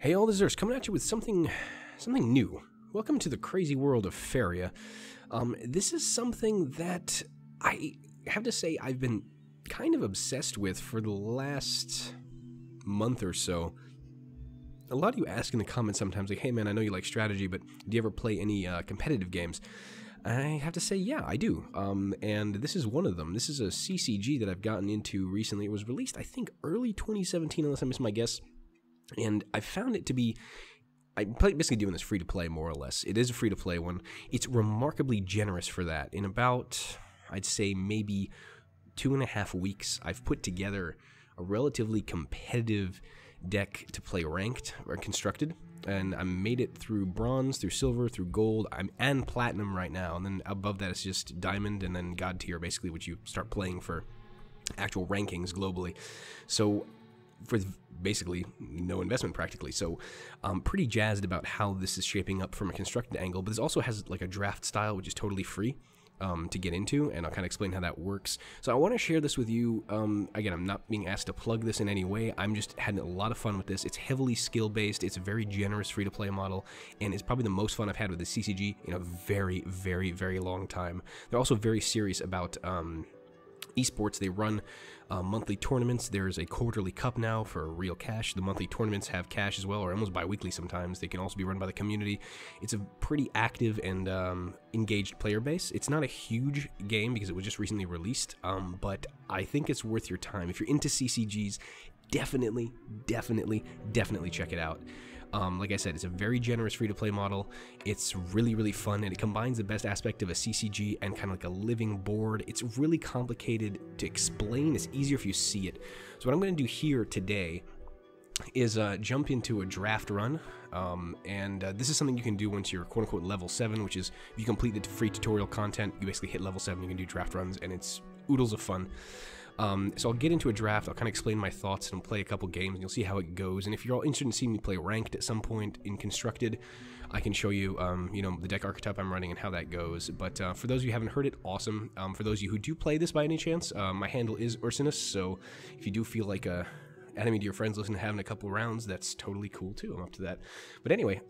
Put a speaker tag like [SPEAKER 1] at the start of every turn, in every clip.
[SPEAKER 1] Hey all, this is coming at you with something new. Welcome to the crazy world of Faeria. This is something that I have to say I've been kind of obsessed with for the last month or so. A lot of you ask in the comments sometimes, like, hey man, I know you like strategy, but do you ever play any competitive games? I have to say, yeah, I do. And this is one of them. This is a CCG that I've gotten into recently. It was released, I think, early 2017, unless I miss my guess. And I found it to be, I'm basically doing this free to play more or less. It is a free to play one. It's remarkably generous for that. In about, I'd say maybe 2.5 weeks, I've put together a relatively competitive deck to play ranked or constructed. And I made it through bronze, through silver, through gold, and platinum right now. And then above that it's just diamond and then god tier, basically, which you start playing for actual rankings globally. So for basically no investment practically. So I'm pretty jazzed about how this is shaping up from a constructed angle, but this also has like a draft style which is totally free to get into, and I'll kind of explain how that works. So I want to share this with you. Again, I'm not being asked to plug this in any way. I'm just having a lot of fun with this. It's heavily skill based. It's a very generous free to play model, and it's probably the most fun I've had with the CCG in a very, very, very long time. They're also very serious about esports. They run monthly tournaments. There's a quarterly cup now for real cash. The monthly tournaments have cash as well, or almost bi-weekly sometimes. They can also be run by the community. It's a pretty active and engaged player base. It's not a huge game because it was just recently released, but I think it's worth your time. If you're into CCGs, definitely check it out. Like I said, it's a very generous free-to-play model. It's really, really fun, and it combines the best aspect of a CCG and kind of like a living board. It's really complicated to explain. It's easier if you see it. So what I'm going to do here today is jump into a draft run, and this is something you can do once you're quote-unquote level 7, which is if you complete the free tutorial content, you basically hit level 7, you can do draft runs, and it's oodles of fun. So I'll get into a draft, I'll kind of explain my thoughts, and I'll play a couple games, and you'll see how it goes. And if you're all interested in seeing me play ranked at some point in constructed, I can show you, you know, the deck archetype I'm running and how that goes. But for those of you who haven't heard it, awesome. For those of you who do play this by any chance, my handle is Ursinus, so if you do feel like adding me to your friends list and having a couple rounds, that's totally cool too. I'm up to that. But anyway,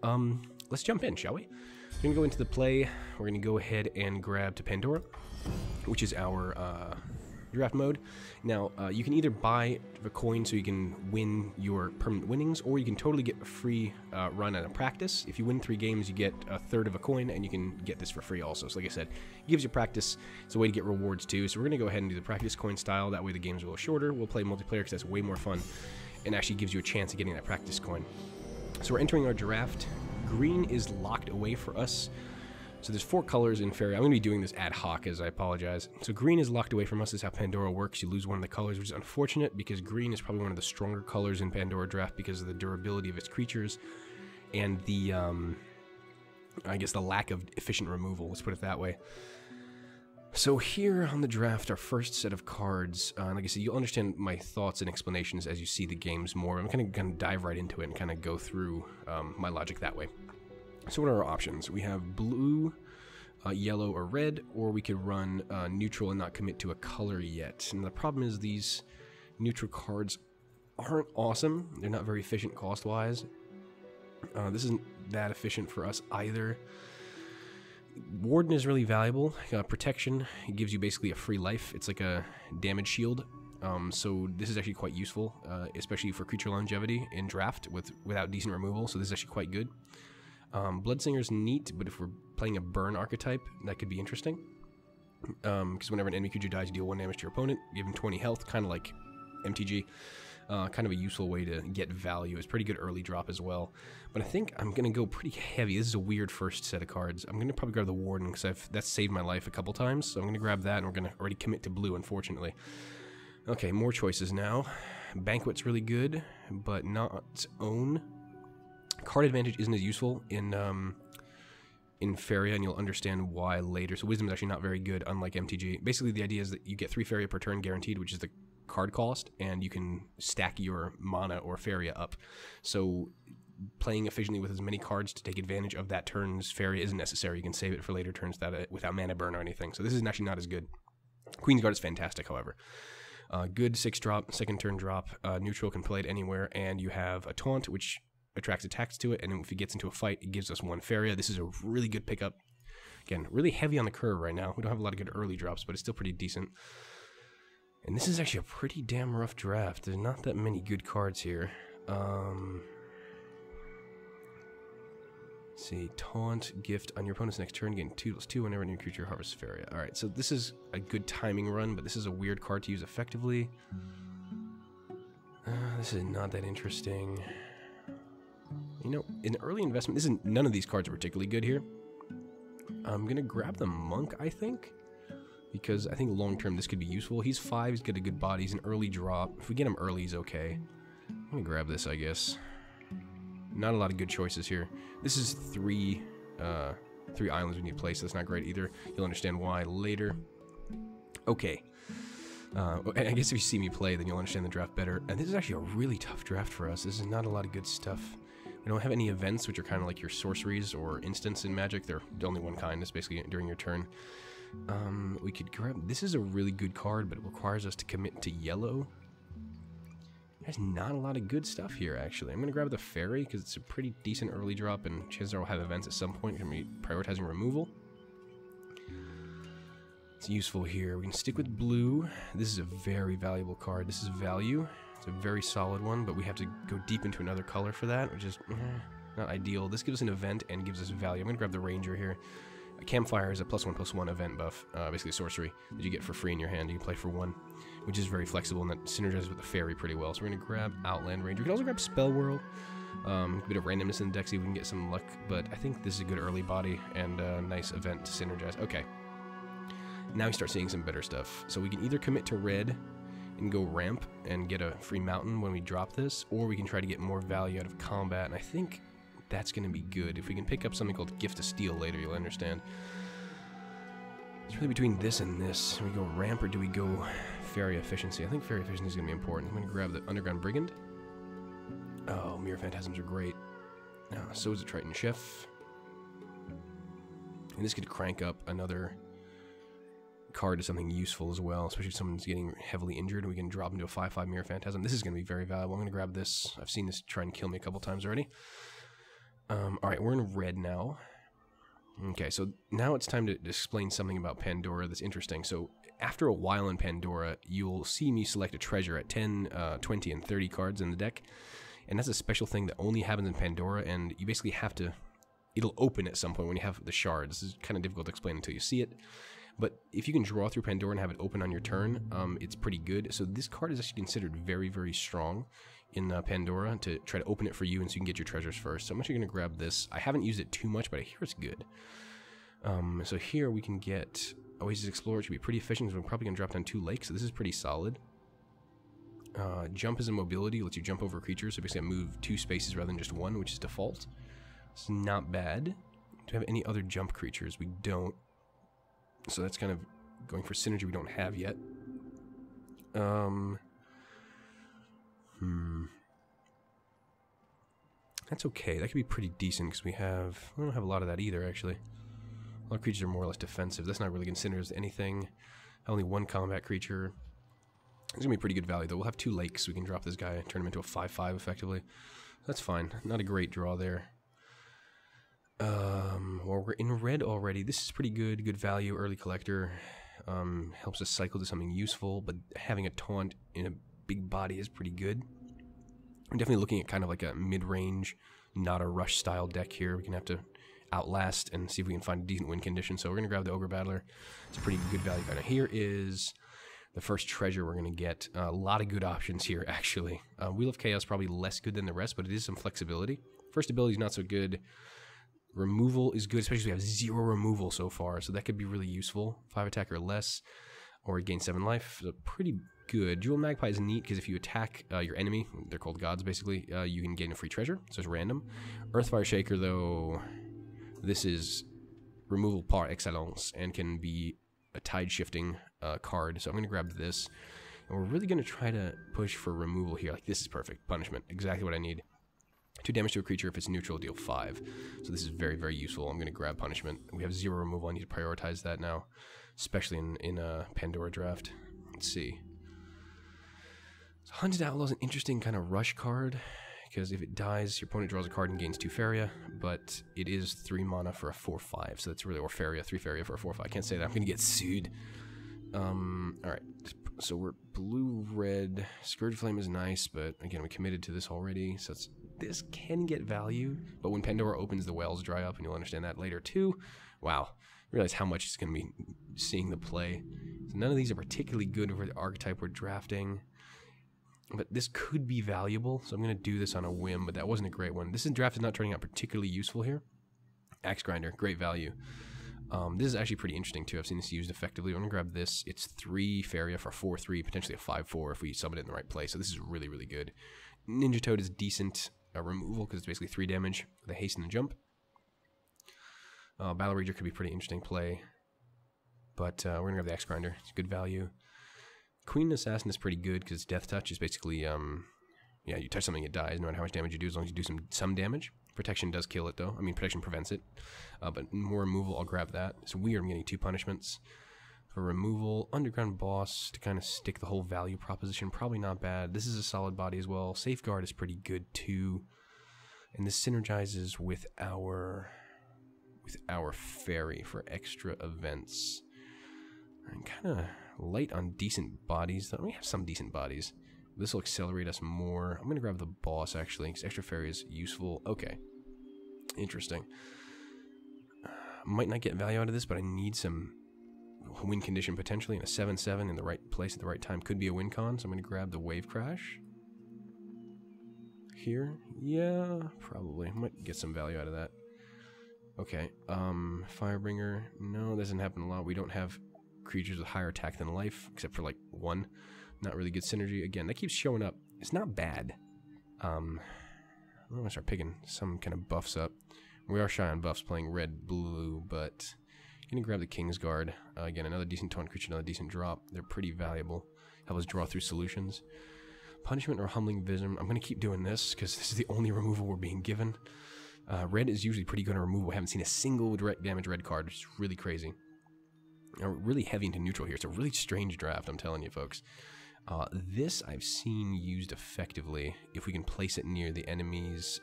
[SPEAKER 1] let's jump in, shall we? We're going to go into the play. We're going to go ahead and grab to Pandora, which is our draft mode. Now, you can either buy a coin so you can win your permanent winnings, or you can totally get a free run at a practice. If you win 3 games, you get a third of a coin, and you can get this for free also. So like I said, it gives you practice. It's a way to get rewards too. So we're going to go ahead and do the practice coin style. That way the game's a little shorter. We'll play multiplayer because that's way more fun and actually gives you a chance of getting that practice coin. So we're entering our draft. Green is locked away for us. So there's 4 colors in Faeria. I'm going to be doing this ad hoc, as I apologize. So green is locked away from us. This is how Pandora works. You lose one of the colors, which is unfortunate because green is probably one of the stronger colors in Pandora draft because of the durability of its creatures and the, I guess, the lack of efficient removal. Let's put it that way. So here on the draft, our first set of cards, like I said, you'll understand my thoughts and explanations as you see the games more. I'm going to dive right into it and kind of go through my logic that way. So what are our options? We have blue, yellow, or red, or we could run neutral and not commit to a color yet. And the problem is these neutral cards aren't awesome. They're not very efficient cost-wise. This isn't that efficient for us either. Warden is really valuable. Protection, it gives you basically a free life. It's like a damage shield. So this is actually quite useful, especially for creature longevity in draft without decent removal. So this is actually quite good. Bloodsinger's neat, but if we're playing a burn archetype, that could be interesting. Because whenever an enemy creature dies, you deal 1 damage to your opponent, give him 20 health, kind of like MTG. Kind of a useful way to get value. It's pretty good early drop as well. But I think I'm going to go pretty heavy. This is a weird first set of cards. I'm going to probably grab the Warden, because that's saved my life a couple times. So I'm going to grab that, and we're going to already commit to blue, unfortunately. Okay, more choices now. Banquet's really good, but not Own. Card advantage isn't as useful in Faeria, and you'll understand why later. So Wisdom is actually not very good, unlike MTG. Basically, the idea is that you get 3 Faeria per turn guaranteed, which is the card cost, and you can stack your mana or Faeria up. So playing efficiently with as many cards to take advantage of that turn's Faeria isn't necessary. You can save it for later turns without mana burn or anything. So this is actually not as good. Queen's Guard is fantastic, however. Good 6-drop, second turn drop. Neutral can play it anywhere, and you have a Taunt, which attracts attacks to it, and if it gets into a fight, it gives us 1 Faeria. This is a really good pickup. Again, really heavy on the curve right now. We don't have a lot of good early drops, but it's still pretty decent. And this is actually a pretty damn rough draft. There's not that many good cards here. Let's see, taunt, gift on your opponent's next turn, gain 2/2 whenever a new creature harvests Faeria. Alright, so this is a good timing run, but this is a weird card to use effectively. This is not that interesting. You know, in early investment, none of these cards are particularly good here. I'm going to grab the Monk, I think, because I think long-term this could be useful. He's 5, he's got a good body, he's an early drop. If we get him early, he's okay. I'm going to grab this, I guess. Not a lot of good choices here. This is 3 islands we need to play, so that's not great either. You'll understand why later. Okay. I guess if you see me play, then you'll understand the draft better. And this is actually a really tough draft for us. This is not a lot of good stuff. We don't have any events, which are kind of like your sorceries or instants in Magic. They're only one kind. It's basically during your turn. We could grab... This is a really good card, but it requires us to commit to yellow. There's not a lot of good stuff here, actually. I'm going to grab the Fairy, because it's a pretty decent early drop, and chances are we'll have events at some point. We're going to be prioritizing removal. It's useful here. We can stick with blue. This is a very valuable card. This is value. It's a very solid one, but we have to go deep into another color for that, which is not ideal. This gives us an event and gives us value. I'm going to grab the Ranger here. A Campfire is a +1/+1 event buff, basically a sorcery that you get for free in your hand. You can play for 1, which is very flexible, and that synergizes with the Fairy pretty well. So we're going to grab Outland Ranger. We can also grab Spell Whirl. A bit of randomness in the deck, see if we can get some luck, but I think this is a good early body and a nice event to synergize. Okay. Now we start seeing some better stuff. So we can either commit to red and go ramp and get a free mountain when we drop this, or we can try to get more value out of combat, and I think that's going to be good. If we can pick up something called Gift of Steel later, you'll understand. It's really between this and this. Do we go ramp or do we go Fairy Efficiency? I think Fairy Efficiency is going to be important. I'm going to grab the Underground Brigand. Oh, Mirror Phantasms are great. So is a Triton Chef. And this could crank up another card to something useful as well, especially if someone's getting heavily injured. We can drop into a 5/5 Mirror Phantasm. This is going to be very valuable. I'm going to grab this. I've seen this try and kill me a couple times already. Alright, we're in red now. Okay, so now it's time to explain something about Pandora that's interesting. So after a while in Pandora, you'll see me select a treasure at 10, 20, and 30 cards in the deck. And that's a special thing that only happens in Pandora, and you basically have to... It'll open at some point when you have the shards. This is kind of difficult to explain until you see it. But if you can draw through Pandora and have it open on your turn, it's pretty good. So this card is actually considered very, very strong in Pandora to try to open it for you, and so you can get your treasures first. So I'm actually going to grab this. I haven't used it too much, but I hear it's good. So here we can get Oasis Explorer. It should be pretty efficient, because we're probably going to drop down 2 lakes, so this is pretty solid. Jump is a mobility, lets you jump over creatures, so basically I move 2 spaces rather than just 1, which is default. It's not bad. Do we have any other jump creatures? We don't. So that's kind of going for synergy we don't have yet. That's okay. That could be pretty decent because we don't have a lot of that either, actually. A lot of creatures are more or less defensive. That's not really considered as anything. Only 1 combat creature. It's going to be pretty good value, though. We'll have 2 lakes. We can drop this guy and turn him into a 5/5 effectively. That's fine. Not a great draw there. Well, we're in red already. This is pretty good. Good value. Early collector. Helps us cycle to something useful, but having a taunt in a big body is pretty good. I'm definitely looking at kind of like a mid-range, not a rush style deck here. We're going to have to outlast and see if we can find a decent win condition. So we're going to grab the Ogre Battler. It's a pretty good value card. Now here is the first treasure we're going to get. A lot of good options here, actually. Wheel of Chaos probably less good than the rest, but it is some flexibility. First ability is not so good. Removal is good, especially if we have 0 removal so far, so that could be really useful. 5 attack or less, or gain 7 life. So pretty good. Jewel Magpie is neat because if you attack your enemy, they're called gods basically, you can gain a free treasure, so it's random. Earthfire Shaker, though, this is removal par excellence and can be a tide shifting card, so I'm going to grab this. And we're really going to try to push for removal here. Like, this is perfect. Punishment. Exactly what I need. 2 damage to a creature. If it's neutral, deal 5. So this is very, very useful. I'm going to grab punishment. We have 0 removal. I need to prioritize that now, especially in a Pandora draft. Let's see. So Hunted Outlaw is an interesting kind of rush card because if it dies, your opponent draws a card and gains 2 Faeria, but it is 3 mana for a 4/5, so that's really, or Faeria, 3 Faeria for a 4/5. I can't say that, I'm going to get sued. Alright, so we're blue-red. Scourge Flame is nice, but again, we committed to this already, so this can get value, but when Pandora opens, the wells dry up, and you'll understand that later too. Wow, realize how much it's going to be seeing the play. So none of these are particularly good for the archetype we're drafting, but this could be valuable, so I'm going to do this on a whim, but that wasn't a great one. This draft is not turning out particularly useful here. Axe Grinder, great value. This is actually pretty interesting too. I've seen this used effectively. I'm going to grab this. It's 3 Faeria for 4/3, potentially a 5/4 if we summon it in the right place, so this is really, really good. Ninja Toad is decent removal because it's basically 3 damage with a haste and a jump. Battle Rager could be pretty interesting play, but we're going to grab the Axe Grinder. It's good value. Queen Assassin is pretty good because Death Touch is basically, yeah, you touch something, it dies, no matter how much damage you do, as long as you do some damage. Protection does kill it, though. I mean, protection prevents it. But more removal, I'll grab that. It's weird, I'm getting 2 punishments. For removal, Underground Boss, to kind of stick the whole value proposition, probably not bad. This is a solid body as well. Safeguard is pretty good, too. And this synergizes with our Fairy for extra events. I'm kind of light on decent bodies, though. We have some decent bodies. This will accelerate us more. I'm going to grab the boss, actually, because extra Fairy is useful. Okay. Interesting. Might not get value out of this, but I need some win condition potentially, and a 7/7 in the right place at the right time could be a win con, so I'm going to grab the Wave Crash. Here? Yeah, probably. Might get some value out of that. Okay. Firebringer. No, that doesn't happen a lot. We don't have creatures with higher attack than life, except for like 1. Not really good synergy. Again, that keeps showing up. It's not bad. I'm going to start picking some kind of buffs up. We are shy on buffs playing red, blue, but I'm going to grab the Kingsguard. Again, another decent taunt creature, another decent drop. They're pretty valuable. Help us draw through solutions. Punishment or Humbling Vision. I'm going to keep doing this because this is the only removal we're being given. Red is usually pretty good on removal. I haven't seen a single direct damage red card, which is really crazy. Really heavy into neutral here. It's a really strange draft, I'm telling you, folks. This I've seen used effectively if we can place it near the enemy's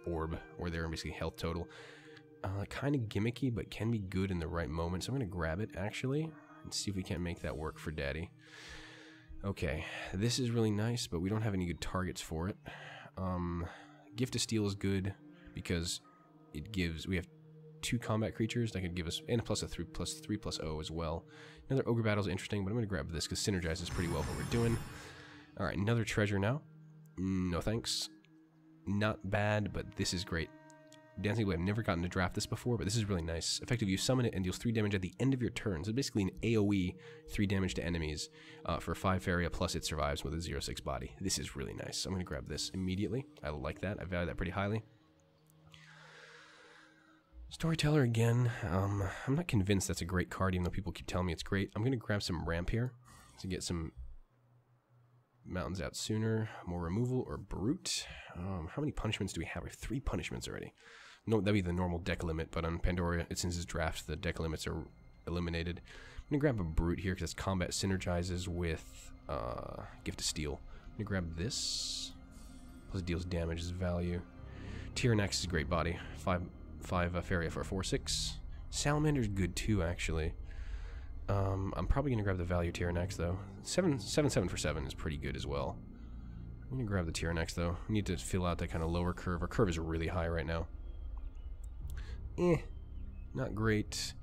[SPEAKER 1] orb, or their basically health total. Kind of gimmicky, but can be good in the right moment. So I'm going to grab it, actually, and see if we can't make that work for Daddy. Okay, this is really nice, but we don't have any good targets for it. Gift of Steel is good because it gives... We have 2 combat creatures that could give us, and plus a 3/3/0 as well. Another Ogre Battle is interesting, but I'm going to grab this because synergizes pretty well with what we're doing. Alright, another treasure now. No thanks. Not bad, but this is great. Dancing Blade, I've never gotten to draft this before, but this is really nice. Effectively, you summon it and deals 3 damage at the end of your turn. So basically an AoE 3 damage to enemies for 5 Faeria, plus it survives with a 0/6 body. This is really nice. So I'm going to grab this immediately. I like that. I value that pretty highly. Storyteller again. I'm not convinced that's a great card, even though people keep telling me it's great. I'm going to grab some ramp here to get some mountains out sooner. More removal or brute. How many punishments do we have? We have 3 punishments already. No, that'd be the normal deck limit, but on Pandora, since it's draft, the deck limits are eliminated. I'm going to grab a brute here because combat synergizes with Gift of Steel. I'm going to grab this. Plus it deals damage as value. Tyrannax is a great body. 5 Faeria for a 4/6. Salamander's good too, actually. I'm probably going to grab the value Tyrannax, though. 7/7 for 7 is pretty good as well. I'm going to grab the Tyrannax, though. We need to fill out that kind of lower curve. Our curve is really high right now. Not great.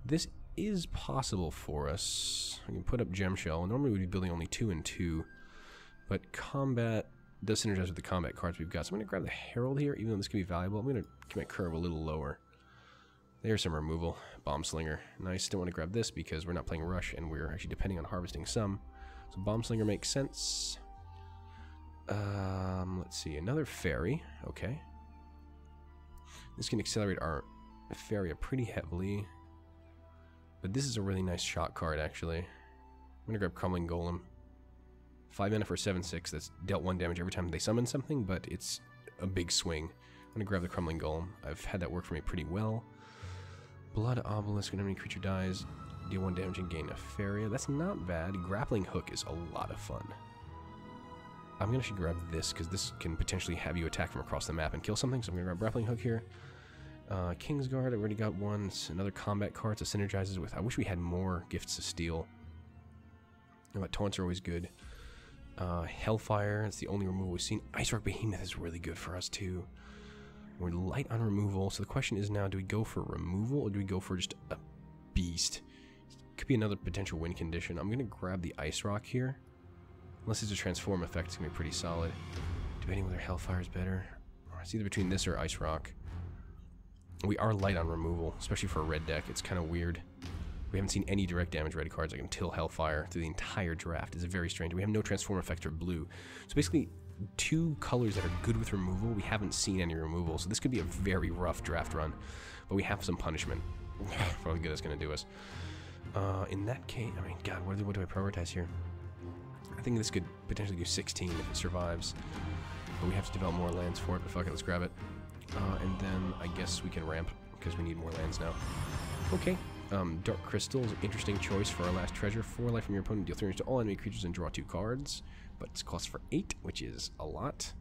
[SPEAKER 1] This is possible for us. We can put up Gem Shell. Normally we'd be building only 2 and 2, but combat does synergize with the combat cards we've got. So I'm going to grab the Herald here, even though this could be valuable. I'm going to keep my curve a little lower. There's some removal. Bomb Slinger. Nice. Don't want to grab this because we're not playing Rush, and we're actually depending on harvesting some. So Bomb Slinger makes sense. Let's see. Another Fairy. Okay. This can accelerate our Faeria pretty heavily. But this is a really nice shot card, actually. I'm going to grab Crumbling Golem. 5 mana for 7/6. That's dealt 1 damage every time they summon something, but it's a big swing. I'm going to grab the Crumbling Golem. I've had that work for me pretty well. Blood Obelisk. Whenever any creature dies, deal 1 damage and gain a Faeria. That's not bad. Grappling Hook is a lot of fun. I'm going to actually grab this, because this can potentially have you attack from across the map and kill something. So I'm going to grab Grappling Hook here. Kingsguard, I already got one. It's another combat card to synergizes with. I wish we had more Gifts of Steel. You know what, taunts are always good. Hellfire, it's the only removal we've seen. Ice Rock Behemoth is really good for us too. We're light on removal, so the question is now, do we go for removal or do we go for just a beast? Could be another potential win condition. I'm going to grab the Ice Rock here. Unless it's a transform effect, it's going to be pretty solid. Debating whether Hellfire is better. It's either between this or Ice Rock. We are light on removal, especially for a red deck. It's kind of weird. We haven't seen any direct damage red cards like until Hellfire through the entire draft. It's very strange. We have no transform effect or blue. So basically, two colors that are good with removal. We haven't seen any removal, so this could be a very rough draft run. But we have some punishment for how good it's going to do us. In that case, I mean, God, what do I prioritize here? I think this could potentially do 16 if it survives. But we have to develop more lands for it, but fuck it, let's grab it. And then I guess we can ramp, because we need more lands now. Okay. Dark Crystal is an interesting choice for our last treasure. 4 life from your opponent, deal 3 damage to all enemy creatures and draw 2 cards. But it's cost for 8, which is a lot.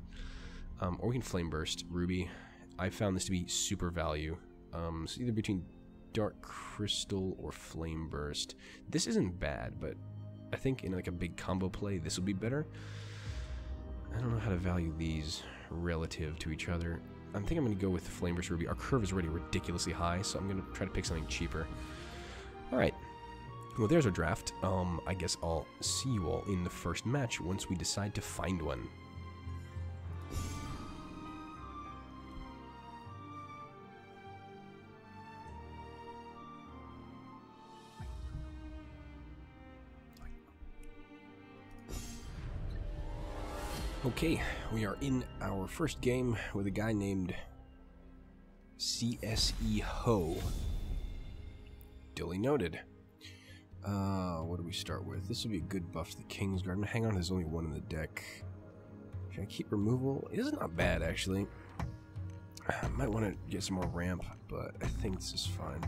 [SPEAKER 1] Or we can Flame Burst Ruby. I found this to be super value. So either between Dark Crystal or Flame Burst. This isn't bad, but I think in like a big combo play, this will be better. I don't know how to value these relative to each other. I think I'm going to go with the Flame Burst Ruby. Our curve is already ridiculously high, so I'm going to try to pick something cheaper. Alright. Well, there's our draft. I guess I'll see you all in the first match once we decide to find one. Okay, we are in our first game with a guy named CSE Ho. Duly noted. What do we start with? This would be a good buff to the Kingsguard. I'm gonna hang on, there's only one in the deck. Should I keep removal? It is not bad, actually. I might want to get some more ramp, but I think this is fine.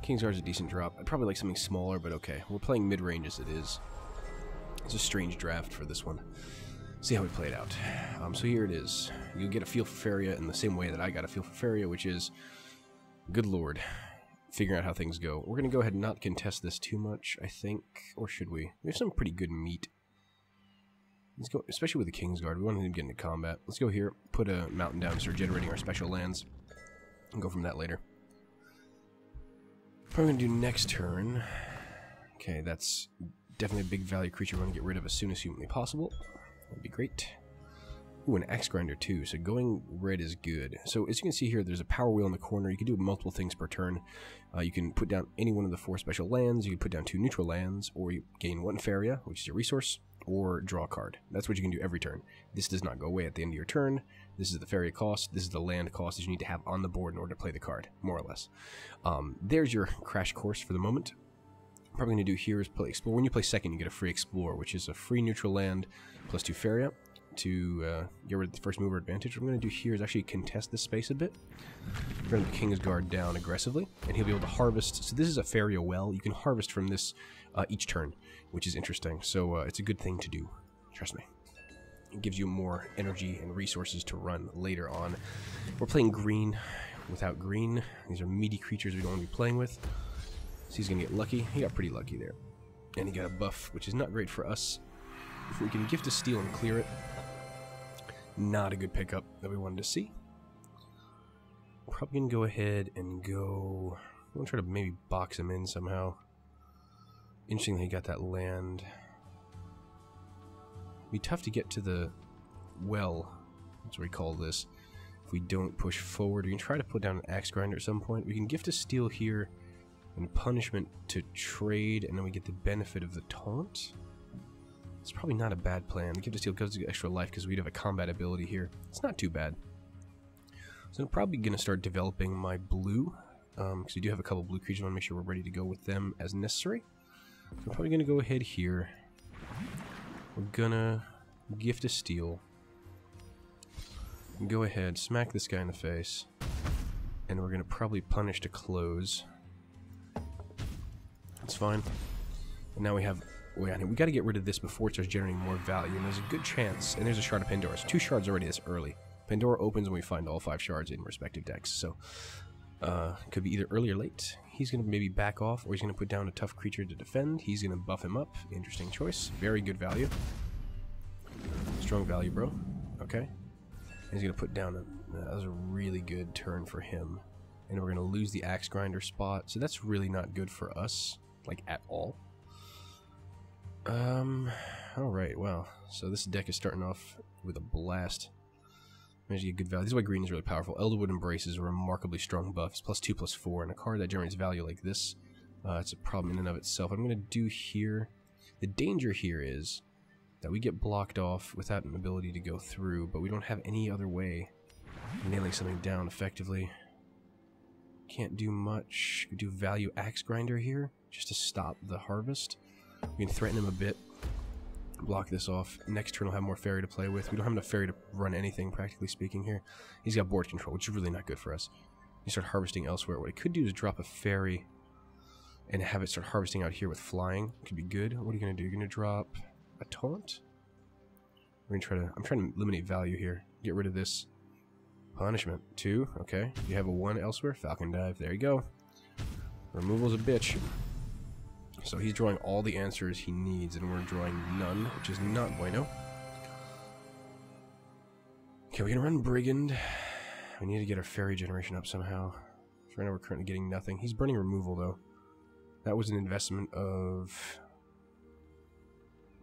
[SPEAKER 1] Kingsguard's a decent drop. I'd probably like something smaller, but okay. We're playing mid-range as it is. It's a strange draft for this one. See how we play it out. So here it is. You get a feel for Faeria in the same way that I got a feel for Faeria, which is, good lord, figuring out how things go. We're going to go ahead and not contest this too much, I think. Or should we? We have some pretty good meat. Let's go, especially with the Kingsguard. We want him to get into combat. Let's go here, put a mountain down, start generating our special lands, and go from that later. What I'm going to do next turn. Okay, that's definitely a big value creature we want to get rid of as soon as humanly possible. That'd be great. Ooh, an Axe Grinder too, so going red is good. So as you can see here, there's a power wheel in the corner. You can do multiple things per turn. You can put down any one of the 4 special lands, you can put down 2 neutral lands, or you gain 1 Faeria, which is your resource, or draw a card. That's what you can do every turn. This does not go away at the end of your turn. This is the Faeria cost, this is the land cost that you need to have on the board in order to play the card, more or less. There's your crash course for the moment. What I'm probably going to do here is play Explore. When you play second, you get a free Explore, which is a free neutral land plus 2 Faeria to get rid of the first mover advantage. What I'm going to do here is actually contest this space a bit. Bring the Kingsguard down aggressively, and he'll be able to harvest. So this is a Faeria well. You can harvest from this each turn, which is interesting. So it's a good thing to do. Trust me. It gives you more energy and resources to run later on. We're playing green without green. These are meaty creatures we don't want to be playing with. So he's going to get lucky. He got pretty lucky there. And he got a buff, which is not great for us. If we can Gift of Steel and clear it, not a good pickup that we wanted to see. We're probably going to go ahead and go... I'm going to try to maybe box him in somehow. Interesting that he got that land. It'd be tough to get to the well, that's what we call this, if we don't push forward. We can try to put down an Axe Grinder at some point. We can Gift of Steel here and punishment to trade, and then we get the benefit of the taunt. It's probably not a bad plan. The Gift of Steel gives us extra life because we have a combat ability here. It's not too bad. So I'm probably going to start developing my blue, because we do have a couple blue creatures. I want to make sure we're ready to go with them as necessary. So I'm probably going to go ahead here. We're going to Gift of Steel. Go ahead, smack this guy in the face. And we're going to probably punish to close. That's fine. And now we have way on here. We got to get rid of this before it starts generating more value, and there's a good chance. And there's a shard of Pandora. So 2 shards already this early. Pandora opens when we find all 5 shards in respective decks. So could be either early or late. He's going to maybe back off, or he's going to put down a tough creature to defend. He's going to buff him up. Interesting choice. Very good value. Strong value, bro. Okay. And he's going to put down that was a really good turn for him. And we're going to lose the Axe Grinder spot. So that's really not good for us. Like, at all. Alright, well. So this deck is starting off with a blast. Managed to get good value. This is why green is really powerful. Elderwood Embrace is a remarkably strong buff. It's +2/+4. And a card that generates value like this, it's a problem in and of itself. What I'm going to do here, the danger here is that we get blocked off without an ability to go through, but we don't have any other way of nailing something down effectively. Can't do much. We do value Axe Grinder here, just to stop the harvest. We can threaten him a bit. Block this off. Next turn we'll have more Faeria to play with. We don't have enough Faeria to run anything, practically speaking, here. He's got board control, which is really not good for us. You start harvesting elsewhere. What I could do is drop a Fairy and have it start harvesting out here with flying. Could be good. What are you going to do? You're going to drop a taunt? We're going to try to... I'm trying to eliminate value here. Get rid of this. Punishment. 2. Okay. You have a 1 elsewhere. Falcon Dive. There you go. Removal's a bitch. So he's drawing all the answers he needs, and we're drawing none, which is not bueno. Okay, we're going to run Brigand. We need to get our Fairy generation up somehow. Right now we're currently getting nothing. He's burning removal, though. That was an investment of...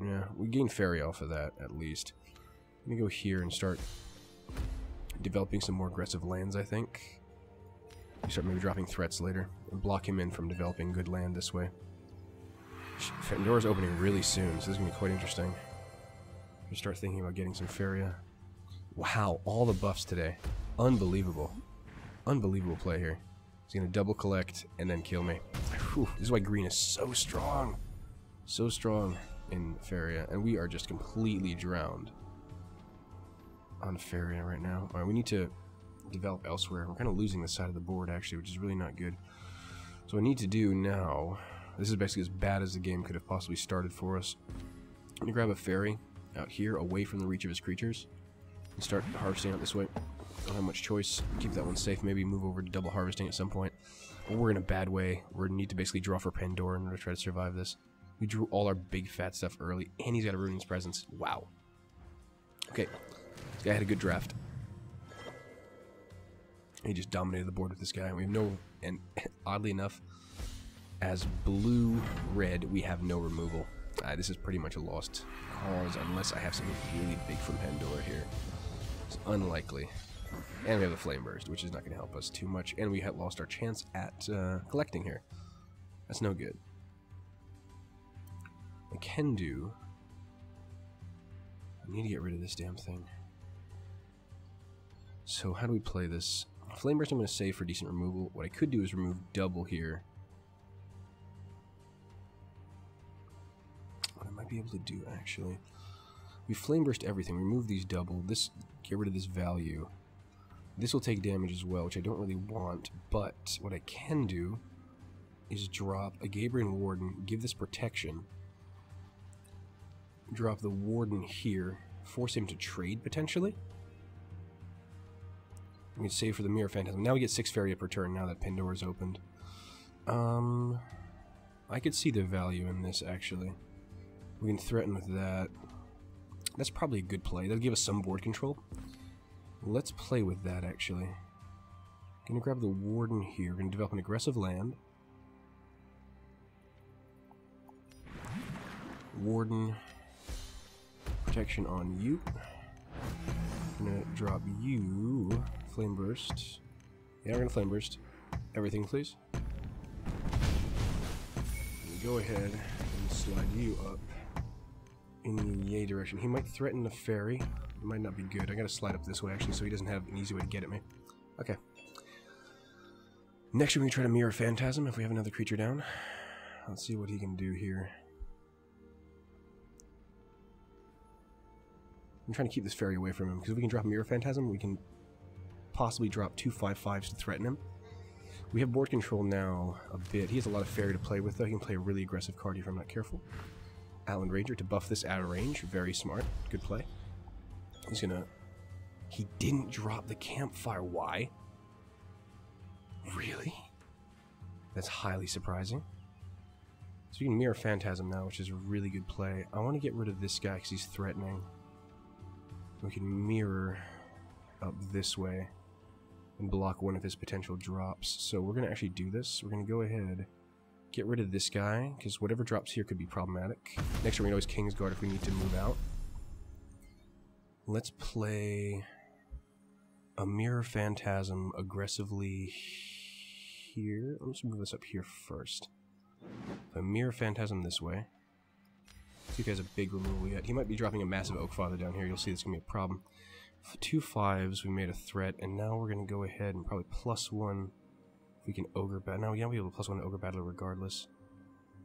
[SPEAKER 1] Yeah, we gain Fairy off of that, at least. I'm going to go here and start developing some more aggressive lands, I think. We start maybe dropping threats later, and block him in from developing good land this way. Pandora's opening really soon, so this is going to be quite interesting. We start thinking about getting some Faeria. Wow, all the buffs today. Unbelievable. Unbelievable play here. He's going to double collect and then kill me. Whew, this is why green is so strong. So strong in Faeria. And we are just completely drowned on Faeria right now. Alright, we need to develop elsewhere. We're kind of losing this side of the board, actually, which is really not good. So what I need to do now... This is basically as bad as the game could have possibly started for us. I'm going to grab a Fairy out here, away from the reach of his creatures, and start harvesting out this way. Don't have much choice. Keep that one safe. Maybe move over to double harvesting at some point. But we're in a bad way. We need to basically draw for Pandora in order to try to survive this. We drew all our big fat stuff early, and he's got a Ruining's Presence. Wow. Okay. This guy had a good draft. He just dominated the board with this guy. We have no... And oddly enough... As blue-red, we have no removal. This is pretty much a lost cause unless I have something really big from Pandora here. It's unlikely. And we have the Flame Burst, which is not going to help us too much. And we had lost our chance at collecting here. That's no good. I can do... I need to get rid of this damn thing. So how do we play this? Flame Burst I'm going to save for decent removal. What I could do is remove double here. Be able to do actually. We flame burst everything, remove these double, this, get rid of this value. This will take damage as well, which I don't really want, but what I can do is drop a Gabriel Warden, give this protection, drop the Warden here, force him to trade potentially. We can save for the Mirror Phantasm. Now we get 6 Faeria per turn now that Pandora's opened. I could see the value in this actually. We can threaten with that. That's probably a good play. That'll give us some board control. Let's play with that, actually. Gonna grab the Warden here. We're gonna develop an aggressive land. Warden. Protection on you. Gonna drop you. Flame Burst. Yeah, we're gonna Flame Burst. Everything, please. Go ahead and slide you up in the yay direction. He might threaten the Fairy. It might not be good. I gotta slide up this way actually so he doesn't have an easy way to get at me. Okay. Next we're gonna try to Mirror Phantasm if we have another creature down. Let's see what he can do here. I'm trying to keep this Fairy away from him because if we can drop Mirror Phantasm, we can possibly drop 2 5/5s to threaten him. We have board control now a bit. He has a lot of Fairy to play with though. He can play a really aggressive card if I'm not careful. Outland Ranger to buff this out of range. Very smart. Good play. He's gonna... He didn't drop the campfire. Why? Really? That's highly surprising. So we can mirror Phantasm now, which is a really good play. I want to get rid of this guy because he's threatening. We can mirror up this way and block one of his potential drops. So we're going to actually do this. We're going to go ahead, get rid of this guy, because whatever drops here could be problematic. Next, we're going to always Kingsguard if we need to move out. Let's play a mirror Phantasm aggressively here. Let's move this up here first. A mirror Phantasm this way. See if he has a big removal yet. He might be dropping a massive Oakfather down here. You'll see this is going to be a problem. 2 5s, we made a threat, and now we're going to go ahead and probably +1 if we can Ogre Battler. Now, yeah, we'll be able to +1 Ogre Battler regardless.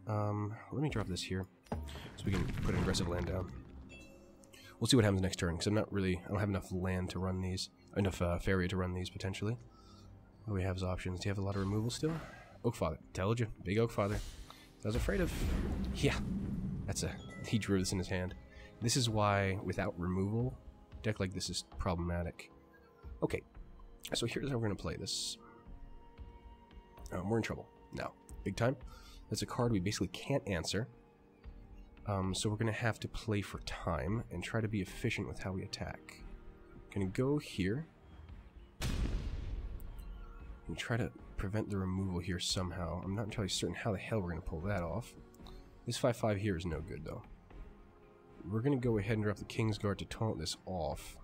[SPEAKER 1] Let me drop this here so we can put an aggressive land down. We'll see what happens next turn, because I don't have enough land to run these, enough Faeria to run these, potentially. What do we have as options? Do you have a lot of removal still? Oakfather. Told you. Big Oakfather. I was afraid of... Yeah. He drew this in his hand. This is why, without removal, a deck like this is problematic. Okay. So here's how we're going to play this. We're in trouble. Now. Big time. That's a card we basically can't answer. So we're going to have to play for time and try to be efficient with how we attack. Going to go here. And try to prevent the removal here somehow. I'm not entirely certain how the hell we're going to pull that off. This 5/5 here is no good, though. We're going to go ahead and drop the Kingsguard to taunt this off.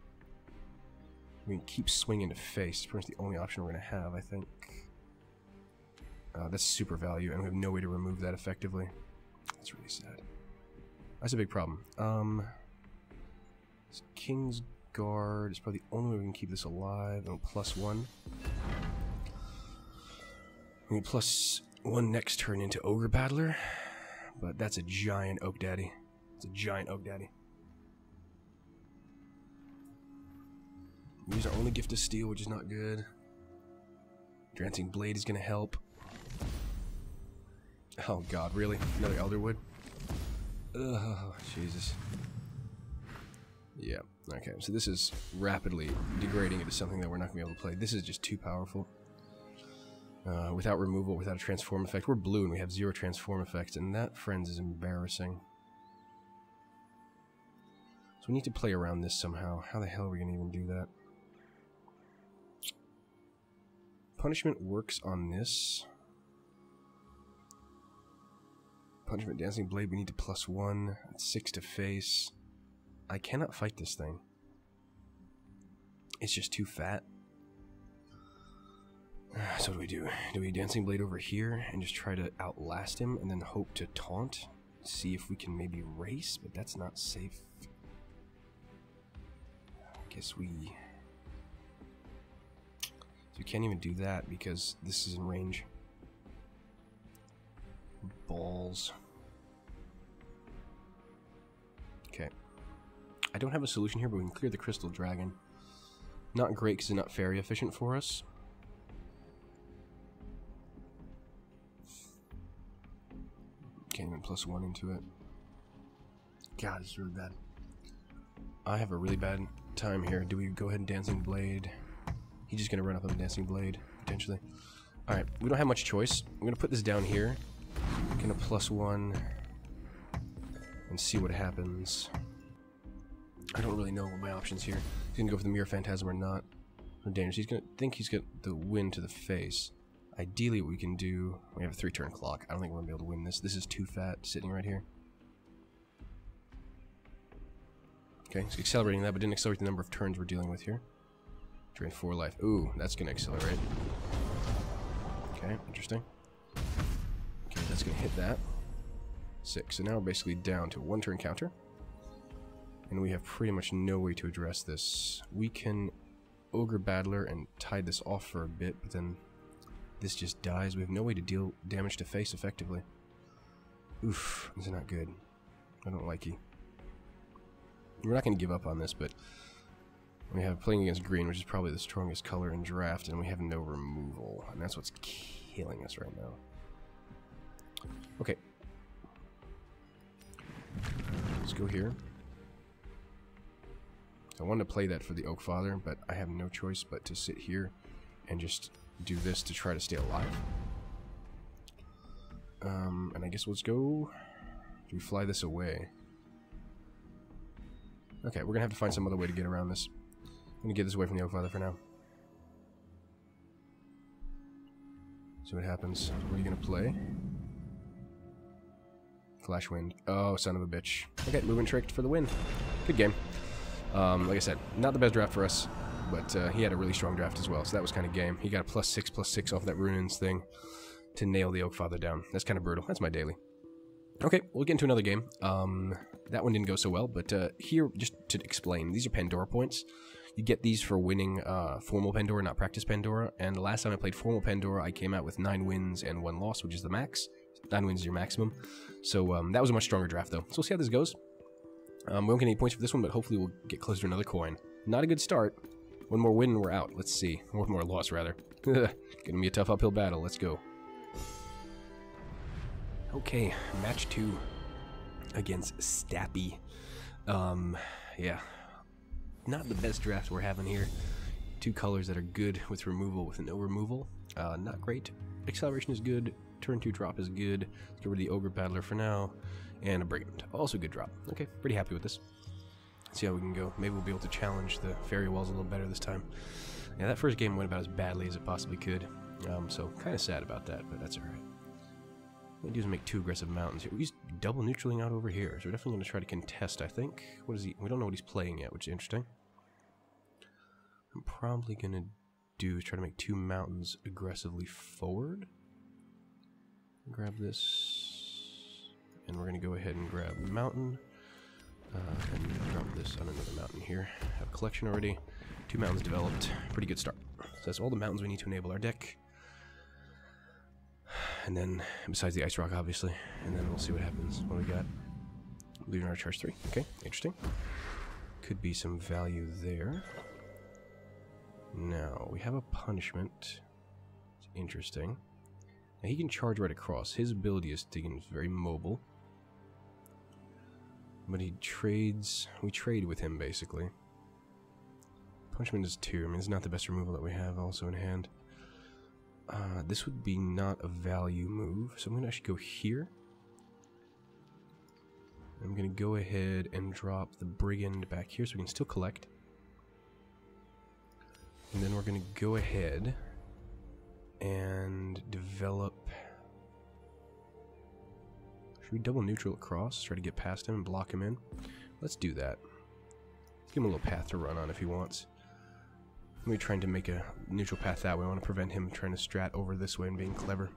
[SPEAKER 1] We can keep swinging to face. It's pretty much the only option we're going to have, I think. That's super value, and we have no way to remove that effectively. That's really sad. That's a big problem. So Kingsguard is probably the only way we can keep this alive. And +1. We need +1 next turn into Ogre Battler, but that's a giant Oak Daddy. It's a giant Oak Daddy. We use our only Gift of Steel, which is not good. Dancing Blade is going to help. Oh god, really? Another Elderwood? Ugh, Jesus. Yeah, okay, so this is rapidly degrading into something that we're not going to be able to play. This is just too powerful. Without removal, without a transform effect. We're blue and we have 0 transform effects, and that, friends, is embarrassing. So we need to play around this somehow. How the hell are we going to even do that? Punishment works on this. Punishment Dancing Blade, we need to +1. That's 6 to face. I cannot fight this thing. It's just too fat. So what do we do? Do we Dancing Blade over here and just try to outlast him and then hope to taunt? See if we can maybe race, but that's not safe. I guess we... So we can't even do that because this is in range. Balls. Okay. I don't have a solution here, but we can clear the Crystal Dragon. Not great because it's not very efficient for us. Can't even +1 into it. God, it's really bad. I have a really bad time here. Do we go ahead and Dancing Blade? He's just going to run up on the Dancing Blade, potentially. Alright, we don't have much choice. I'm going to put this down here. Going to +1 and see what happens. I don't really know what my options here. He's going to go for the Mirror Phantasm or not. No dangerous. He's going to think he's got the win to the face. Ideally, what we can do... We have a 3-turn clock. I don't think we're going to be able to win this. This is too fat, sitting right here. Okay, he's accelerating that, but didn't accelerate the number of turns we're dealing with here. Drain 4 life. Ooh, that's going to accelerate. Okay, interesting. Okay, that's going to hit that. 6. So now we're basically down to a 1-turn counter. And we have pretty much no way to address this. We can Ogre Battler and tide this off for a bit, but then... This just dies. We have no way to deal damage to face effectively. Oof, this is not good. I don't like it. We're not going to give up on this, but we have playing against green, which is probably the strongest color in draft, and we have no removal, and that's what's killing us right now. Okay. Let's go here. I wanted to play that for the Oak Father, but I have no choice but to sit here and just do this to try to stay alive. And I guess let's go... Do we fly this away? Okay, we're gonna have to find some other way to get around this. I'm gonna get this away from the Oak Father for now. See what happens. What are you gonna play? Flash Wind. Oh, son of a bitch. Okay, moving tricked for the win. Good game. Like I said, not the best draft for us, but he had a really strong draft as well, so that was kind of game. He got a +6/+6 off that Ruins thing to nail the Oak Father down. That's kind of brutal. That's my daily. Okay, we'll get into another game. That one didn't go so well, but here, just to explain, these are Pandora points. You get these for winning Formal Pandora, not Practice Pandora, and the last time I played Formal Pandora, I came out with 9 wins and 1 loss, which is the max. 9 wins is your maximum. So that was a much stronger draft, though. So we'll see how this goes. We won't get any points for this one, but hopefully we'll get close to another coin. Not a good start. One more win and we're out. Let's see. One more loss, rather. Gonna be a tough uphill battle. Let's go. Okay, match 2 against Stappy. Yeah. Not the best draft we're having here. 2 colors that are good with removal with no removal. Not great. Acceleration is good. Turn 2 drop is good. Let's get rid of the Ogre Battler for now. And a Brigand. Also good drop. Okay, pretty happy with this. Let's see how we can go. Maybe we'll be able to challenge the Faeria walls a little better this time. Yeah, that first game went about as badly as it possibly could. So kind of sad about that, but that's alright. What we do is make 2 aggressive mountains here. He's double neutraling out over here, so we're definitely going to try to contest, I think. What is he? We don't know what he's playing yet, which is interesting. I'm probably going to do is try to make 2 mountains aggressively forward. Grab this, and we're going to go ahead and grab the mountain, and drop this on another mountain here. Have a collection already. 2 mountains developed. Pretty good start. So that's all the mountains we need to enable our deck. And then, besides the Ice Rock, obviously. And then we'll see what happens. What do we got? Lunar Charge 3. Okay, interesting. Could be some value there. Now, we have a punishment. It's interesting. Now, he can charge right across. His ability is very mobile. But he trades... We trade with him, basically. Punishment is 2. I mean, it's not the best removal that we have also in hand. This would be not a value move, so I'm going to actually go here. I'm going to go ahead and drop the Brigand back here so we can still collect. And then we're going to go ahead and develop... Should we double neutral across? Try to get past him and block him in? Let's do that. Let's give him a little path to run on if he wants. We're trying to make a neutral path that way. I want to prevent him trying to strat over this way and being clever.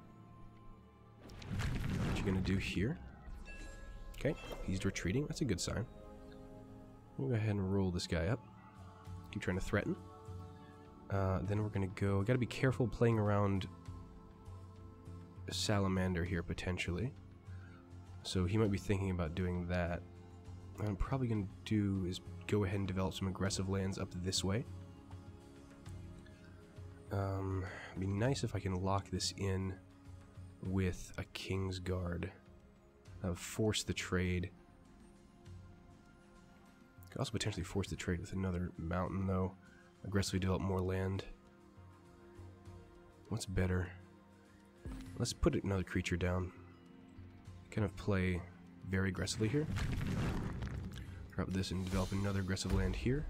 [SPEAKER 1] What you going to do here? Okay, he's retreating. That's a good sign. We'll go ahead and roll this guy up. Keep trying to threaten. Then we're going to go... Got to be careful playing around a Salamander here, potentially. So he might be thinking about doing that. What I'm probably going to do is go ahead and develop some aggressive lands up this way. It'd be nice if I can lock this in with a King's Guard. Force the trade. Could also potentially force the trade with another mountain, though. Aggressively develop more land. What's better? Let's put another creature down. Kind of play very aggressively here. Drop this and develop another aggressive land here.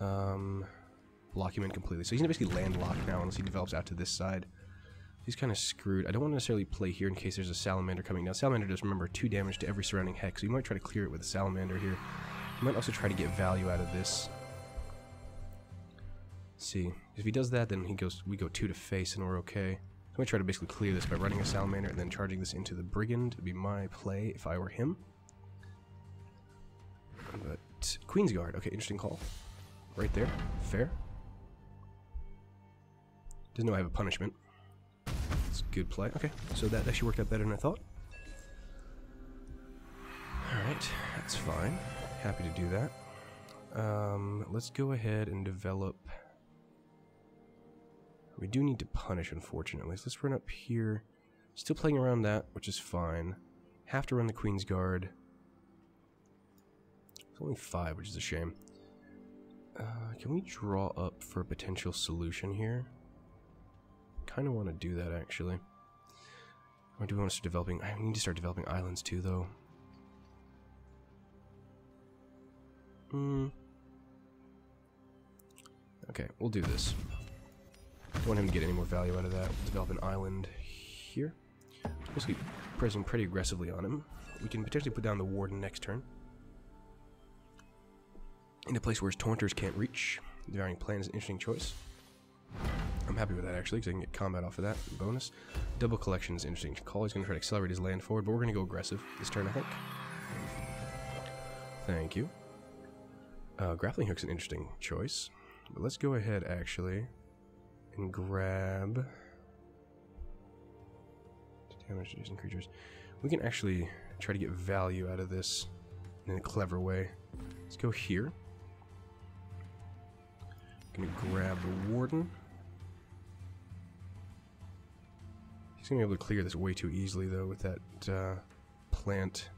[SPEAKER 1] Lock him in completely. So he's gonna basically land lock now unless he develops out to this side. He's kind of screwed. I don't want to necessarily play here in case there's a Salamander coming down. Salamander does, remember, 2 damage to every surrounding hex, so you might try to clear it with a Salamander here. You might also try to get value out of this. Let's see. If he does that, then we go 2 to face and we're okay. So I might try to basically clear this by running a Salamander and then charging this into the Brigand. Would be my play if I were him. But Queen's Guard. Okay, interesting call. Right there. Fair. Doesn't know I have a punishment. It's a good play. Okay, so that actually worked out better than I thought. Alright, that's fine. Happy to do that. Let's go ahead and develop... We do need to punish, unfortunately. So let's run up here. Still playing around that, which is fine. Have to run the Queen's Guard. It's only 5, which is a shame. Can we draw up for a potential solution here? Kind of want to do that, actually. Or do we want to start developing... I need to start developing islands, too, though. Okay, we'll do this. Don't want him to get any more value out of that. We'll develop an island here. Basically, pressing pretty aggressively on him. We can potentially put down the warden next turn. In a place where his taunters can't reach. The varying plan is an interesting choice. I'm happy with that, actually, because I can get combat off of that. Bonus. Double collection is interesting. Call, he's going to try to accelerate his land forward, but we're going to go aggressive this turn, I think. Thank you. Grappling hook's an interesting choice. But let's go ahead, actually, and grab... damage to using creatures. We can actually try to get value out of this in a clever way. Let's go here. Gonna grab the warden. He's gonna be able to clear this way too easily, though, with that plant.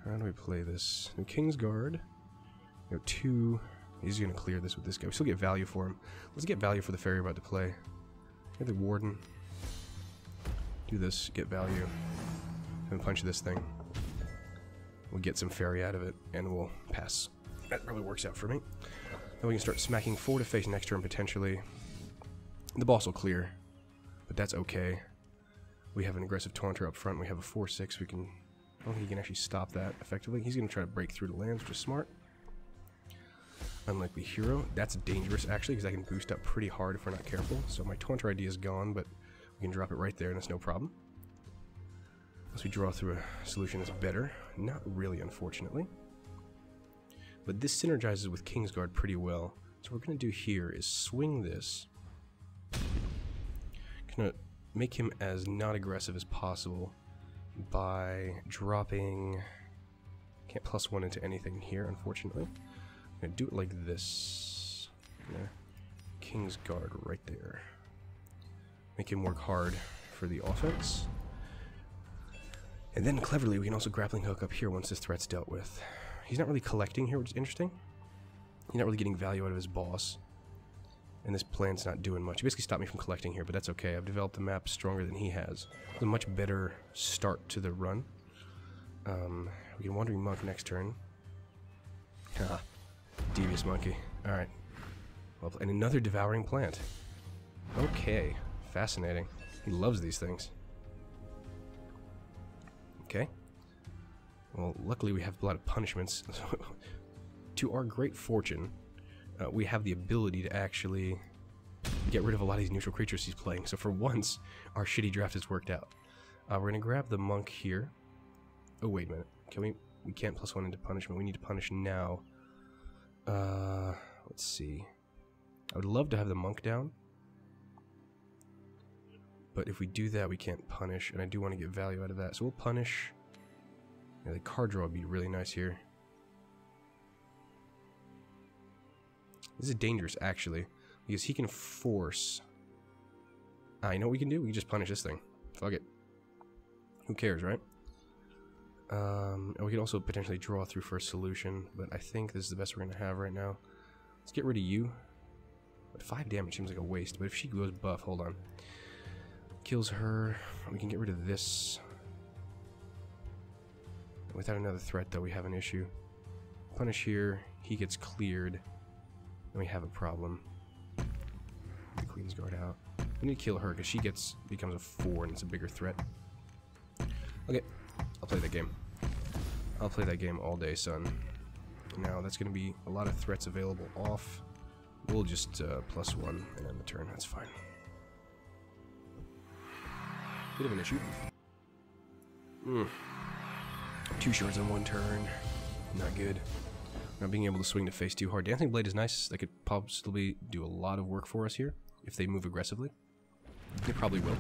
[SPEAKER 1] How do we play this? No Kingsguard. No 2. He's gonna clear this with this guy. We still get value for him. Let's get value for the Faeria about to play. Get the warden. Do this, get value, and punch this thing. We'll get some Faeria out of it, and we'll pass. That probably works out for me. Then we can start smacking 4 to face next turn, potentially. The boss will clear, but that's okay. We have an aggressive taunter up front. We have a 4/6. We can... I don't think he can actually stop that effectively. He's going to try to break through the lands, which is smart. Unlikely hero. That's dangerous, actually, because I can boost up pretty hard if we're not careful. So my taunter idea is gone, but we can drop it right there, and it's no problem. Unless we draw through a solution that's better. Not really, unfortunately. But this synergizes with Kingsguard pretty well. So what we're going to do here is swing this. Going to make him as not aggressive as possible by dropping... Can't +1 into anything here, unfortunately. I'm going to do it like this. Kingsguard right there. Make him work hard for the offense. And then cleverly we can also grappling hook up here once this threat's dealt with. He's not really collecting here, which is interesting. He's not really getting value out of his boss. And this plan's not doing much. He basically stopped me from collecting here, but that's okay. I've developed the map stronger than he has. It's a much better start to the run. We can Wandering Monk next turn. Haha. Devious Monkey. Alright. Well, and another Devouring Plant. Okay. Fascinating. He loves these things. Okay. Well, luckily we have a lot of punishments. To our great fortune, we have the ability to actually get rid of a lot of these neutral creatures he's playing. So for once, our shitty draft has worked out. We're going to grab the monk here. Oh, wait a minute. Can we... We can't +1 into punishment. We need to punish now. Let's see. I would love to have the monk down. But if we do that, we can't punish. And I do want to get value out of that. So we'll punish. Yeah, the card draw would be really nice here. This is dangerous, actually. Because he can force... you know what we can do? We can just punish this thing. Fuck it. Who cares, right? And we can also potentially draw through for a solution, but I think this is the best we're going to have right now. Let's get rid of you. But 5 damage seems like a waste, but if she goes buff, hold on. Kills her. We can get rid of this. Without another threat, though, we have an issue. Punish here. He gets cleared. And we have a problem. The Queen's Guard out. We need to kill her because she becomes a 4 and it's a bigger threat. Okay. I'll play that game. I'll play that game all day, son. Now, that's going to be a lot of threats available off. We'll just +1 and end the turn. That's fine. Bit of an issue. 2 shards on 1 turn. Not good. Not being able to swing to face too hard. Dancing Blade is nice. They could possibly do a lot of work for us here if they move aggressively. They probably will.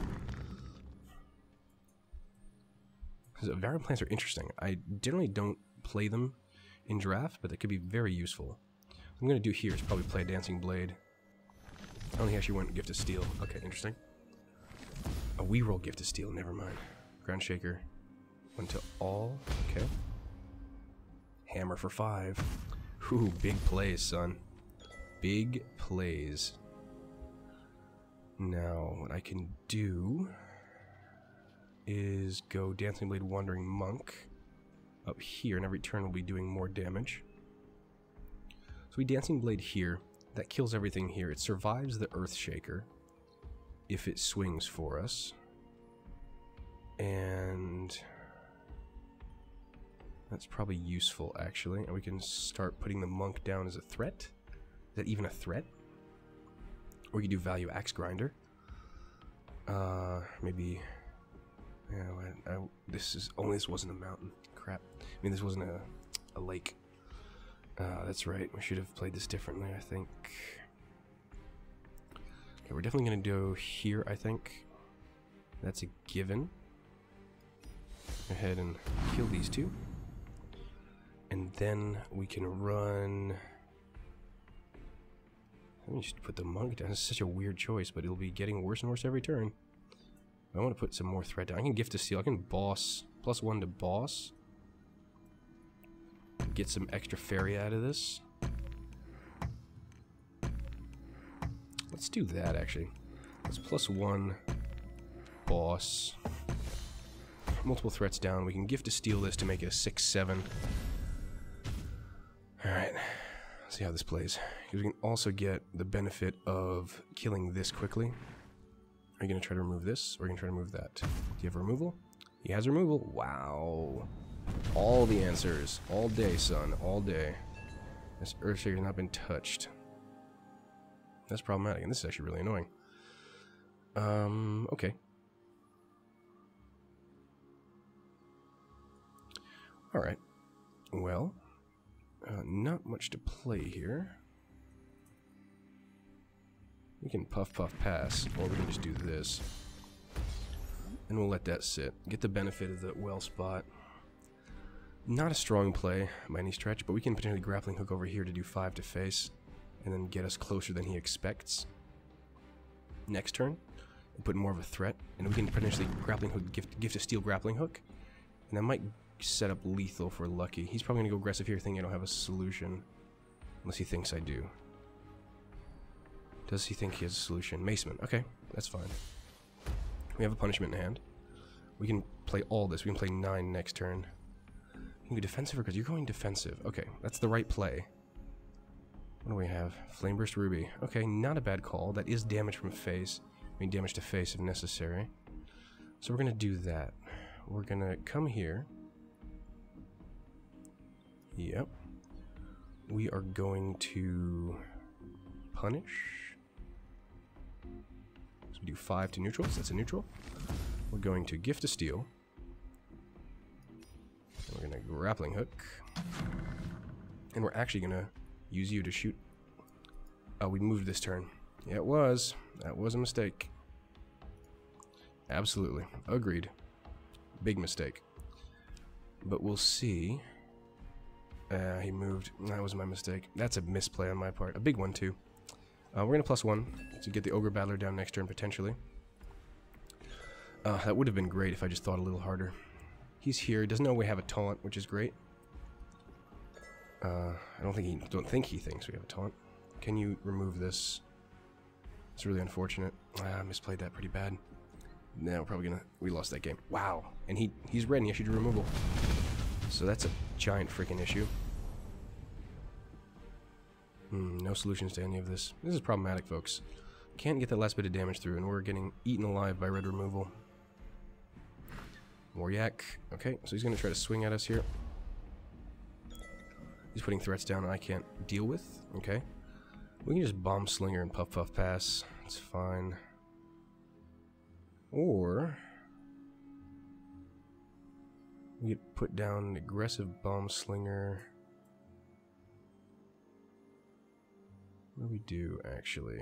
[SPEAKER 1] Variant plants are interesting. I generally don't play them in draft, but they could be very useful. What I'm going to do here is probably play a Dancing Blade. I don't think I actually went Gift of Steel. Okay, interesting. A we roll Gift of Steel, never mind. Ground Shaker. Went to all. Okay. Hammer for 5. Ooh, big plays, son. Big plays. Now, what I can do is go Dancing Blade Wandering Monk up here, and every turn we'll be doing more damage. So we Dancing Blade here. That kills everything here. It survives the Earthshaker if it swings for us. And that's probably useful, actually. And we can start putting the monk down as a threat. Is that even a threat? Or we could do Value Axe Grinder. Maybe... Yeah, this wasn't a mountain. Crap. I mean, this wasn't a lake. That's right. We should have played this differently, I think. Okay, we're definitely going to go here, I think. That's a given. Go ahead and kill these two. And then we can run... Let me just put the monk down. It's such a weird choice, but it'll be getting worse and worse every turn. I want to put some more threat down. I can Gift to Steal. I can boss. +1 to boss. Get some extra Faeria out of this. Let's do that, actually. Let's +1 boss. Multiple threats down. We can Gift to Steal this to make it a 6/7. Alright. Let's see how this plays. Because we can also get the benefit of killing this quickly. Are you going to try to remove this, or are you going to try to remove that? Do you have removal? He has removal. Wow. All the answers. All day, son. All day. This Earthshaker has not been touched. That's problematic, and this is actually really annoying. Okay. Alright. Well, not much to play here. We can puff pass, or we can just do this. And we'll let that sit. Get the benefit of the well spot. Not a strong play by any stretch, but we can potentially grappling hook over here to do 5 to face, and then get us closer than he expects. Next turn, we'll put more of a threat, and we can potentially grappling hook, gift to steal grappling hook, and that might set up lethal for Lucky. He's probably gonna go aggressive here, thinking I don't have a solution, unless he thinks I do. Does he think he has a solution? Maceman. Okay, that's fine. We have a punishment in hand. We can play all this. We can play 9 next turn. You can go defensive because you're going defensive. Okay, that's the right play. What do we have? Flameburst Ruby. Okay, not a bad call. That is damage from face. I mean, damage to face if necessary. So we're going to do that. We're going to come here. Yep. We are going to punish. So we do 5 to neutral, so that's a neutral. We're going to Gift to Steal. And we're going to grappling hook. And we're actually going to use you to shoot. Oh, we moved this turn. Yeah, it was. That was a mistake. Absolutely. Agreed. Big mistake. But we'll see. He moved. That was my mistake. That's a misplay on my part. A big one, too. We're going to +1 to get the Ogre Battler down next turn, potentially. That would have been great if I just thought a little harder. He's here. He doesn't know we have a taunt, which is great. I don't think he thinks we have a taunt. Can you remove this? It's really unfortunate. I misplayed that pretty bad. Now we're probably gonna... We lost that game. Wow. And he's red and he issued a removal. So that's a giant freaking issue. No solutions to any of this. This is problematic, folks. Can't get that last bit of damage through, and we're getting eaten alive by red removal. More yak. Okay, so he's going to try to swing at us here. He's putting threats down I can't deal with. Okay. We can just Bomb Slinger and puff pass. It's fine. Or... we could put down an aggressive Bomb Slinger... What do we do, actually?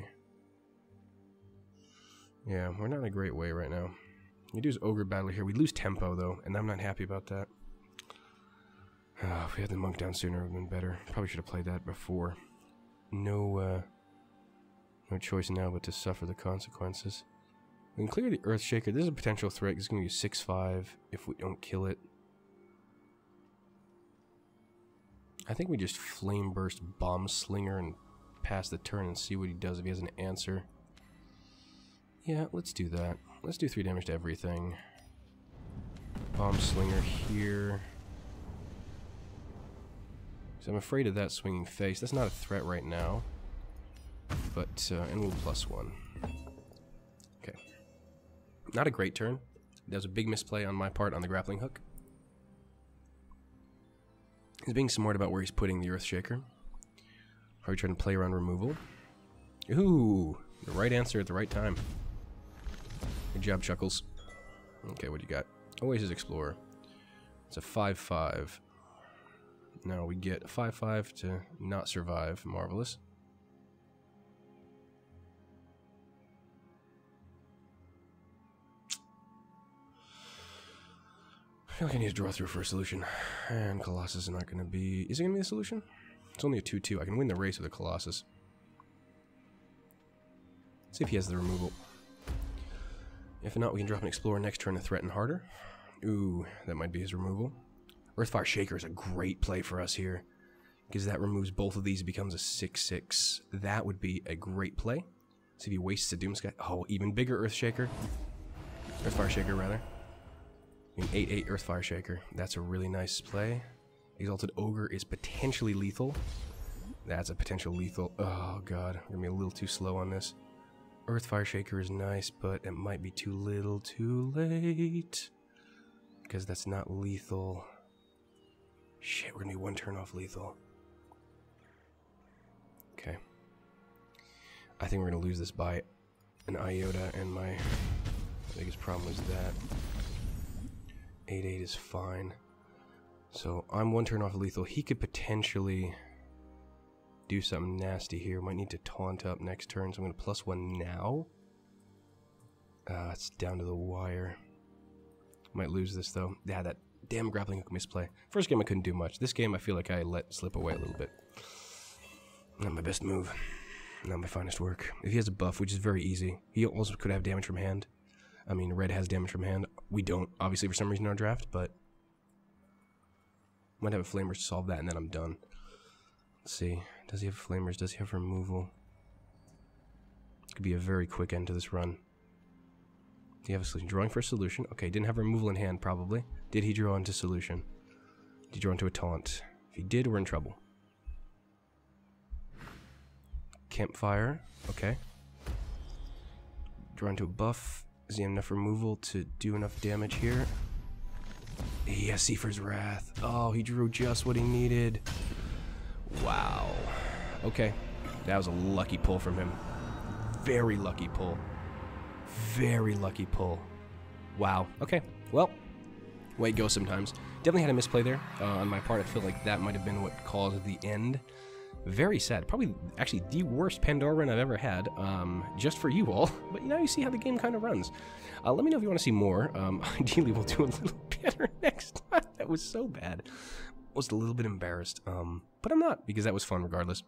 [SPEAKER 1] Yeah, we're not in a great way right now. We do his Ogre Battler here. We lose tempo, though, and I'm not happy about that. If we had the monk down sooner, it would have been better. Probably should have played that before. No choice now but to suffer the consequences. We can clear the Earthshaker. This is a potential threat. It's going to be 6/5 if we don't kill it. I think we just Flame Burst Bomb Slinger and pass the turn and see what he does if he has an answer. Yeah, let's do that. Let's do 3 damage to everything. Bomb Slinger here. So I'm afraid of that swinging face. That's not a threat right now. But, and we'll +1. Okay. Not a great turn. That was a big misplay on my part on the grappling hook. He's being smart about where he's putting the Earthshaker. Probably trying to play around removal. Ooh, the right answer at the right time. Good job, Chuckles. Okay, what do you got? Oasis Explorer. It's a 5/5. Now we get a 5/5 to not survive. Marvelous. I feel like I need to draw through for a solution. And Colossus is not going to be... Is it going to be a solution? It's only a 2/2. I can win the race with a Colossus. Let's see if he has the removal. If not, we can drop an Explorer next turn to threaten harder. Ooh, that might be his removal. Earthfire Shaker is a great play for us here, because that removes both of these. It becomes a 6/6. That would be a great play. See if he wastes a Doomsky. Oh, even bigger Earthshaker. Earthfire Shaker, rather. An 8/8 Earthfire Shaker. That's a really nice play. Exalted Ogre is potentially lethal. That's a potential lethal. Oh, God. We're going to be a little too slow on this. Earthfire Shaker is nice, but it might be too little too late. Because that's not lethal. Shit, we're going to be 1 turn off lethal. Okay. I think we're going to lose this by an iota, and my biggest problem is that 8/8 is fine. So I'm 1 turn off lethal. He could potentially do something nasty here. Might need to taunt up next turn, so I'm going to +1 now. It's down to the wire. Might lose this though. Yeah, that damn grappling hook misplay. First game I couldn't do much. This game I feel like I let slip away a little bit. Not my best move. Not my finest work. If he has a buff, which is very easy, he also could have damage from hand. I mean, red has damage from hand. We don't, obviously, for some reason in our draft, but might have a Flamers to solve that, and then I'm done. Let's see. Does he have Flamers? Does he have removal? This could be a very quick end to this run. Do you have a solution? Drawing for a solution. Okay, didn't have removal in hand, probably. Did he draw into solution? Did he draw into a taunt? If he did, we're in trouble. Campfire. Okay. Draw into a buff. Does he have enough removal to do enough damage here? He has Seifer's Wrath. Oh, he drew just what he needed. Wow. Okay. That was a lucky pull from him. Very lucky pull. Very lucky pull. Wow. Okay. Well, way it goes sometimes. Definitely had a misplay there on my part. I feel like that might have been what caused the end. Very sad. Probably, actually, the worst Pandora run I've ever had, just for you all. But now you see how the game kind of runs. Let me know if you want to see more. Ideally, we'll do a little better next time. That was so bad. I was a little bit embarrassed, but I'm not, because that was fun regardless.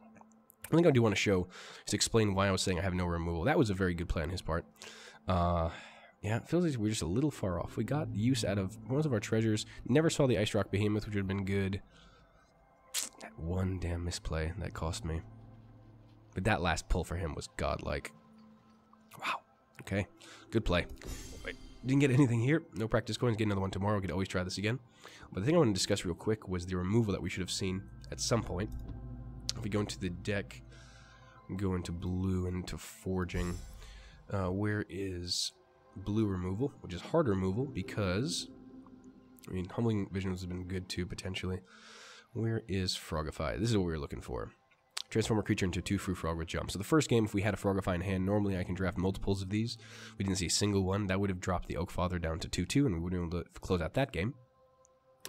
[SPEAKER 1] I think I do want to show, just explain why I was saying I have no removal. That was a very good play on his part. Yeah, it feels like we're just a little far off. We got use out of most of our treasures. Never saw the Ice Rock Behemoth, which would have been good. That one damn misplay that cost me. But that last pull for him was godlike. Wow. Okay. Good play. Wait, didn't get anything here. No practice coins. Get another one tomorrow. We could always try this again. But the thing I want to discuss real quick was the removal that we should have seen at some point. If we go into the deck, go into blue and into forging. Where is blue removal? Which is hard removal because, I mean, Humbling Visions has been good too, potentially. Where is Frogify? This is what we were looking for. Transform a creature into a 2 frog with jump. So the first game, if we had a Frogify in hand, normally I can draft multiples of these. We didn't see a single one. That would have dropped the Oakfather down to 2/2, and we would have been able to close out that game.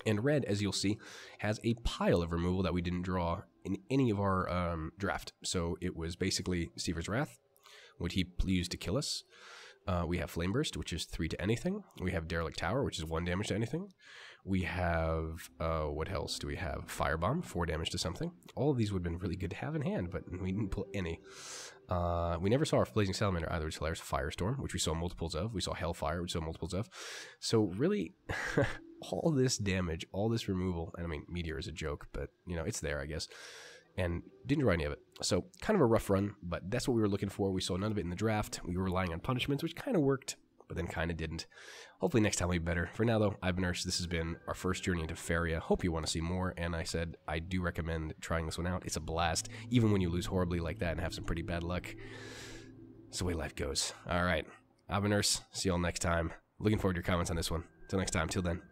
[SPEAKER 1] And red, as you'll see, has a pile of removal that we didn't draw in any of our draft. So it was basically Seifer's Wrath, which he used to kill us. We have Flame Burst, which is 3 to anything. We have Derelict Tower, which is 1 damage to anything. We have, what else do we have? Firebomb, 4 damage to something. All of these would have been really good to have in hand, but we didn't pull any. We never saw our Blazing Salamander either, which is hilarious. Firestorm, which we saw multiples of. We saw Hellfire, which we saw multiples of. So really, all this damage, all this removal, and I mean, Meteor is a joke, but, you know, it's there, I guess, and didn't draw any of it. So, kind of a rough run, but that's what we were looking for. We saw none of it in the draft. We were relying on punishments, which kind of worked, but then kind of didn't. Hopefully next time will be better. For now, though, I've been Ursh. This has been our first journey into Faeria. Hope you want to see more, and I said I do recommend trying this one out. It's a blast, even when you lose horribly like that and have some pretty bad luck. It's the way life goes. All right, I've been Ursh. See you all next time. Looking forward to your comments on this one. Till next time. Till then.